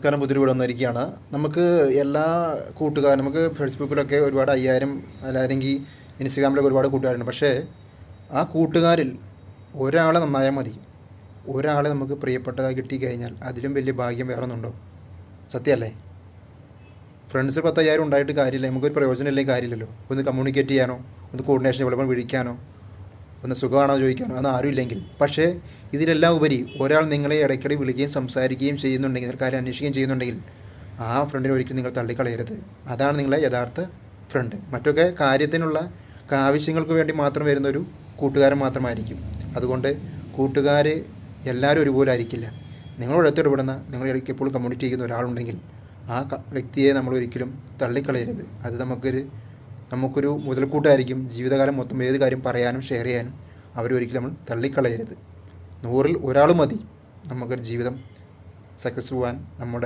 നമസ്കാരം. പുതിയൊരു വീഡിയോ വന്നിരിക്കുകയാണ്. നമുക്ക് എല്ലാ കൂട്ടുകാരും നമുക്ക് ഫേസ്ബുക്കിലൊക്കെ ഒരുപാട് 5000 അല്ലെങ്കിൽ ഇൻസ്റ്റഗ്രാമിലൊക്കെ ഒരുപാട് കൂട്ടുകാരുണ്ട്. പക്ഷേ ആ കൂട്ടുകാരിൽ ഒരാളെ നന്നായാൽ മതി. ഒരാളെ നമുക്ക് പ്രിയപ്പെട്ടതായി കിട്ടിക്കഴിഞ്ഞാൽ അതിലും വലിയ ഭാഗ്യം വേറെ ഒന്നുണ്ടോ? സത്യമല്ലേ? ഫ്രണ്ട്സ് 10,000 ഉണ്ടായിട്ട് കാര്യമില്ല, നമുക്കൊരു പ്രയോജനമില്ലെങ്കിൽ കാര്യമില്ലല്ലോ. ഒന്ന് കമ്മ്യൂണിക്കേറ്റ് ചെയ്യാനോ, ഒന്ന് കോർഡിനേഷൻ ചിലപ്പോൾ വിളിക്കാനോ, ഒന്ന് സുഖമാണോ ചോദിക്കാനോ അതൊന്നും ആരും ഇല്ലെങ്കിൽ. പക്ഷേ ഇതിലെല്ലാം ഉപരി ഒരാൾ നിങ്ങളെ ഇടയ്ക്കിടെ വിളിക്കുകയും സംസാരിക്കുകയും ചെയ്യുന്നുണ്ടെങ്കിൽ, കാര്യം അന്വേഷിക്കുകയും ചെയ്യുന്നുണ്ടെങ്കിൽ ആ ഫ്രണ്ടിനെ ഒരിക്കലും നിങ്ങൾ തള്ളിക്കളയരുത്. അതാണ് നിങ്ങളെ യഥാർത്ഥ ഫ്രണ്ട്. മറ്റൊക്കെ കാര്യത്തിനുള്ള ആവശ്യങ്ങൾക്ക് വേണ്ടി മാത്രം വരുന്നൊരു കൂട്ടുകാരൻ മാത്രമായിരിക്കും. അതുകൊണ്ട് കൂട്ടുകാർ എല്ലാവരും ഒരുപോലെ ആയിരിക്കില്ല. നിങ്ങളോട് ഇടപെടുന്ന, നിങ്ങൾ ഇടയ്ക്ക് എപ്പോഴും കമ്മ്യൂണിറ്റി ചെയ്യുന്ന ഒരാളുണ്ടെങ്കിൽ ആ വ്യക്തിയെ നമ്മൾ ഒരിക്കലും തള്ളിക്കളയരുത്. അത് നമുക്കൊരു മുതൽക്കൂട്ടായിരിക്കും. ജീവിതകാലം മൊത്തം ഏത് കാര്യം പറയാനും ഷെയർ ചെയ്യാനും അവരൊരിക്കലും നമ്മൾ തള്ളിക്കളയരുത്. 100-ൽ ഒരാൾ മതി നമുക്കൊരു ജീവിതം സക്സസ് പോകാൻ. നമ്മുടെ